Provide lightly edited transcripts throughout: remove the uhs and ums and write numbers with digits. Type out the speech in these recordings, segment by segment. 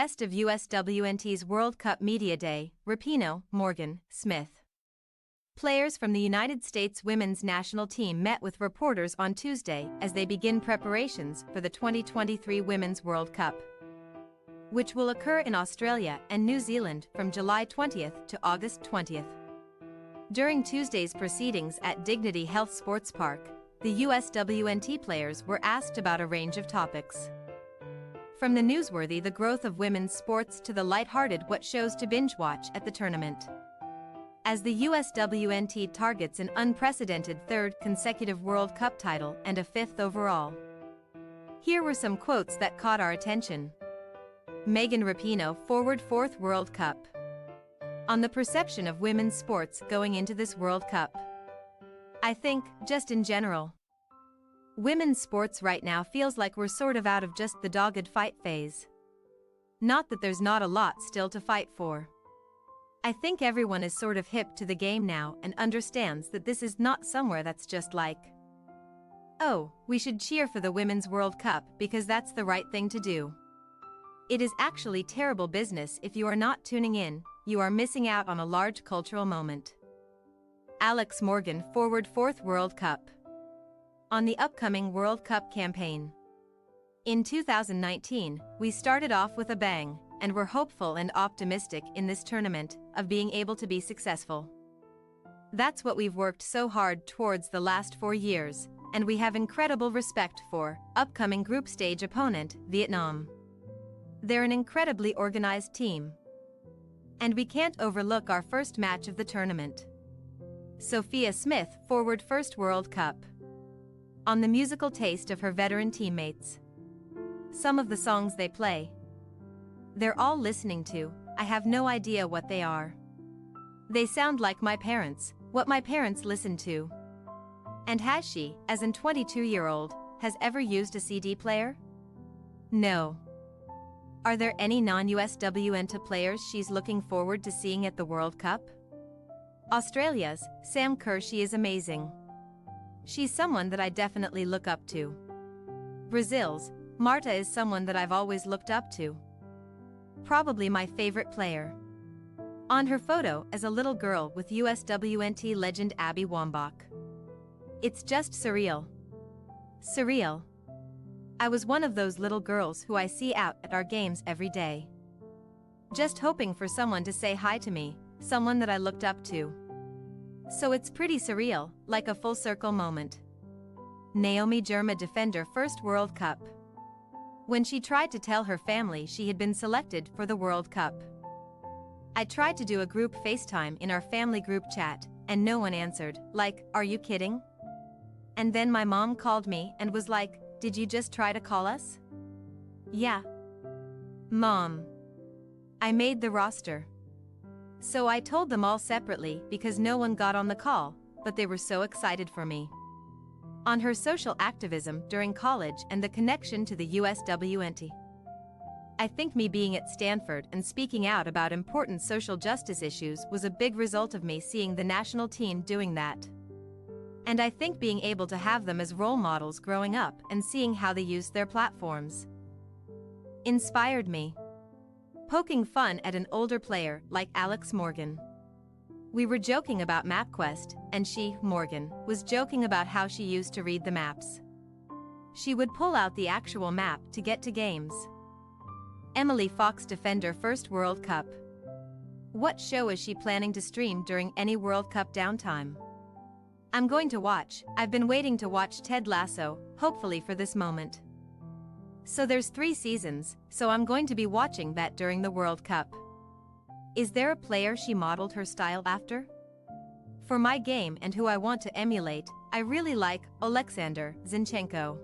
Best of USWNT's World Cup Media Day, Rapinoe, Morgan, Smith. Players from the United States women's national team met with reporters on Tuesday as they begin preparations for the 2023 Women's World Cup, which will occur in Australia and New Zealand from July 20th to August 20th. During Tuesday's proceedings at Dignity Health Sports Park, the USWNT players were asked about a range of topics. From the newsworthy the growth of women's sports to the lighthearted what shows to binge-watch at the tournament. As the USWNT targets an unprecedented third consecutive World Cup title and a fifth overall. Here were some quotes that caught our attention. Megan Rapinoe, forward fourth World Cup. On the perception of women's sports going into this World Cup. I think, just in general, women's sports right now feels like we're sort of out of just the dogged fight phase. Not that there's not a lot still to fight for. I think everyone is sort of hip to the game now and understands that this is not somewhere that's just like, oh, we should cheer for the Women's World Cup because that's the right thing to do. It is actually terrible business if you are not tuning in, you are missing out on a large cultural moment. Alex Morgan, forward fourth World Cup. On the upcoming World Cup campaign. In 2019, we started off with a bang, and we're hopeful and optimistic in this tournament of being able to be successful. That's what we've worked so hard towards the last 4 years, and we have incredible respect for upcoming group stage opponent, Vietnam. They're an incredibly organized team. And we can't overlook our first match of the tournament. Sophia Smith, forward first World Cup. On the musical taste of her veteran teammates. Some of the songs they play, they're all listening to, I have no idea what they are. They sound like my parents, what my parents listened to. And has she, as an 22-year-old, has ever used a CD player? No. Are there any non-USWNT players she's looking forward to seeing at the World Cup? Australia's Sam Kerr, she is amazing. She's someone that I definitely look up to. Brazil's Marta is someone that I've always looked up to. Probably my favorite player. On her photo as a little girl with USWNT legend Abby Wambach. It's just surreal. Surreal. I was one of those little girls who I see out at our games every day. Just hoping for someone to say hi to me, someone that I looked up to. So it's pretty surreal, like a full circle moment. Naomi Germa, defender first World Cup. When she tried to tell her family she had been selected for the World Cup. I tried to do a group FaceTime in our family group chat, and no one answered, like, are you kidding? And then my mom called me and was like, did you just try to call us? Yeah. Mom. I made the roster. So I told them all separately because no one got on the call, but they were so excited for me. On her social activism during college and the connection to the USWNT. I think me being at Stanford and speaking out about important social justice issues was a big result of me seeing the national team doing that. And I think being able to have them as role models growing up and seeing how they used their platforms inspired me. Poking fun at an older player like Alex Morgan. We were joking about MapQuest, and she, Morgan, was joking about how she used to read the maps. She would pull out the actual map to get to games. Emily Fox, defender first World Cup. What show is she planning to stream during any World Cup downtime? I'm going to watch. I've been waiting to watch Ted Lasso, hopefully for this moment. So there's 3 seasons, so I'm going to be watching that during the World Cup. Is there a player she modeled her style after? For my game and who I want to emulate, I really like Oleksandr Zinchenko.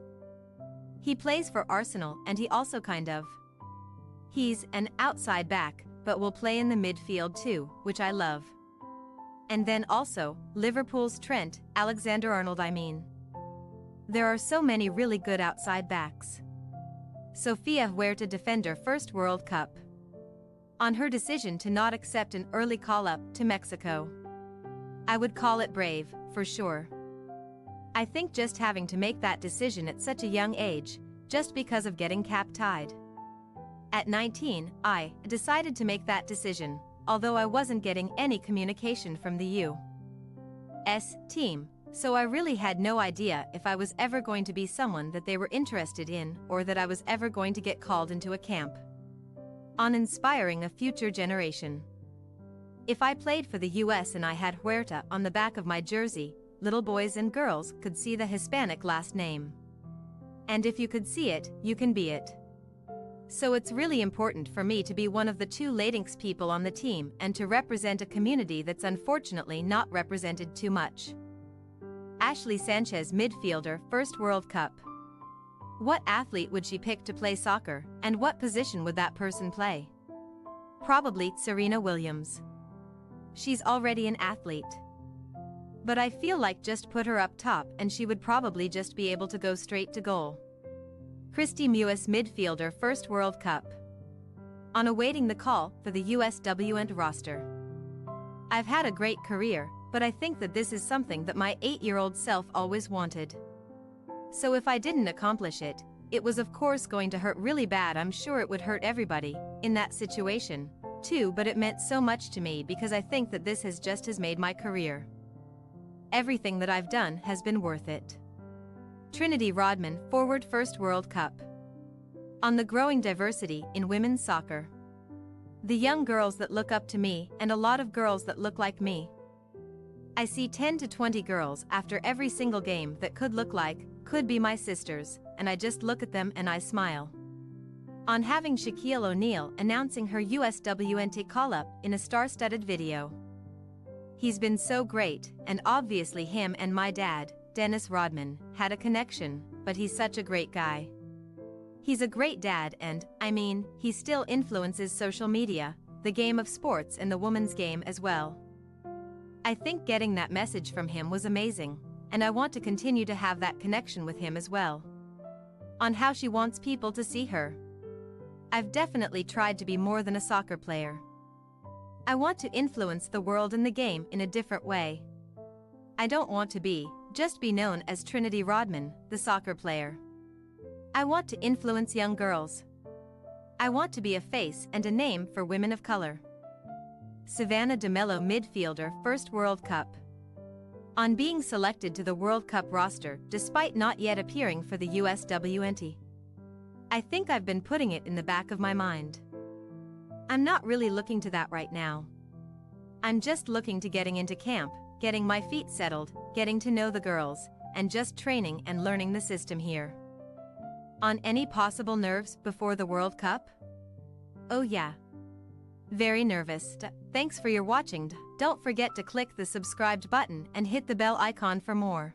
He plays for Arsenal and he also he's an outside back, but will play in the midfield too, which I love. And then also, Liverpool's Trent Alexander-Arnold. There are so many really good outside backs. Sophia Huerta, defender first World Cup. On her decision to not accept an early call-up to Mexico. I would call it brave, for sure. I think just having to make that decision at such a young age, just because of getting cap-tied. At 19, I decided to make that decision, although I wasn't getting any communication from the U.S. team, so I really had no idea if I was ever going to be someone that they were interested in or that I was ever going to get called into a camp on inspiring a future generation. If I played for the US and I had Huerta on the back of my jersey, little boys and girls could see the Hispanic last name. And if you could see it, you can be it. So it's really important for me to be one of the two Latinx people on the team and to represent a community that's unfortunately not represented too much. Ashley Sanchez, midfielder, first World Cup. What athlete would she pick to play soccer, and what position would that person play? Probably Serena Williams. She's already an athlete. But I feel like just put her up top and she would probably just be able to go straight to goal. Christy Mewis, midfielder, first World Cup. On awaiting the call for the USWNT roster. I've had a great career, but I think that this is something that my 8-year-old self always wanted. So if I didn't accomplish it, it was of course going to hurt really bad. I'm sure it would hurt everybody in that situation, too, but it meant so much to me because I think that this has made my career. Everything that I've done has been worth it. Trinity Rodman, forward, first World Cup. On the growing diversity in women's soccer. The young girls that look up to me and a lot of girls that look like me. I see 10 to 20 girls after every single game that could be my sisters, and I just look at them and I smile. On having Shaquille O'Neal announcing her USWNT call-up in a star-studded video. He's been so great, and obviously him and my dad, Dennis Rodman, had a connection, but he's such a great guy. He's a great dad and, he still influences social media, the game of sports and the women's game as well. I think getting that message from him was amazing, and I want to continue to have that connection with him as well. On how she wants people to see her. I've definitely tried to be more than a soccer player. I want to influence the world and the game in a different way. I don't want to just be known as Trinity Rodman, the soccer player. I want to influence young girls. I want to be a face and a name for women of color. Savannah DeMello, midfielder, first World Cup. On being selected to the World Cup roster despite not yet appearing for the USWNT. I think I've been putting it in the back of my mind. I'm not really looking to that right now. I'm just looking to getting into camp, getting my feet settled, getting to know the girls, and just training and learning the system here. On any possible nerves before the World Cup? Oh yeah. Very nervous. Thanks for your watching. Don't forget to click the subscribed button and hit the bell icon for more.